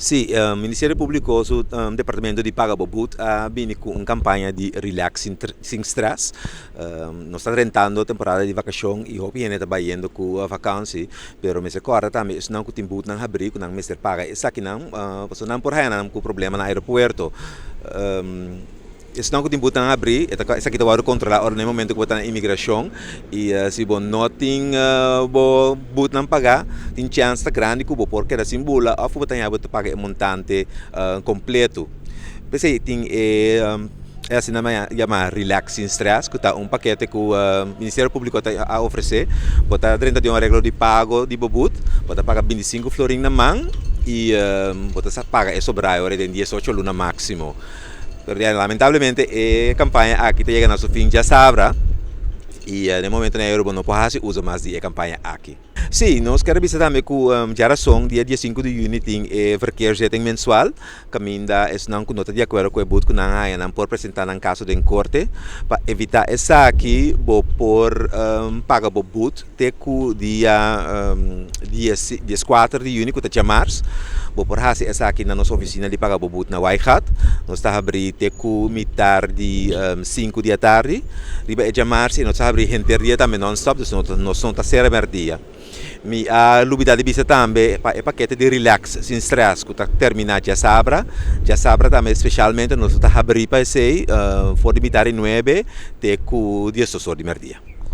Sì, il Ministero Pubblico sul Dipartimento di Paga Bobut ha vinto una campagna di relaxing sin stress. Non sta diventando temporada di vacazioni e hopi ne sta yendo con vacanze, però mese corta também se não que timbut não abrir com não Mister Paga. Essa aqui não, você não por aí não com problema no aeroporto. Se não que timbut não abrir, essa aqui está controlar no momento que está na imigração e se bom não tem bo but não pagar, tem chance grande que o porque da simbula ou você tem que pagar montante completo. Pensei tem é assim na chama relaxing stress que tá paquete que o Ministério Público está a oferecer, botar 30 de regla de pago de bobut, botar pagar 25 florin na mão e botar paga é sobrar hora de 18 luna máximo. Lamentavelmente a campanha aqui está chegando ao fim já sabrá e no momento na Europa não pode usar mais de campanha aqui. Sim, nós queremos também que já são dia 5 de junho tem verkeerszetting mensual. Caminda é não que nota de acordo com o boot que não há não por apresentar um caso de corte para evitar essa aqui por paga o boot até que dia 4 de junho que está março. Por hasil essa aqui na nossa oficina de paga o boot na Waihat. Nós está abrir até que mitar de 5 da tarde. Riba é março e nós está abrir dia também non-stop, nós não está ser dia. Mi ha l'ubità di vista tambe e pacchetto di relax sin stress che termina già sabra tambe specialmente non sta abri pa sei fuori mitare 9 te cu 10 sordi merdia.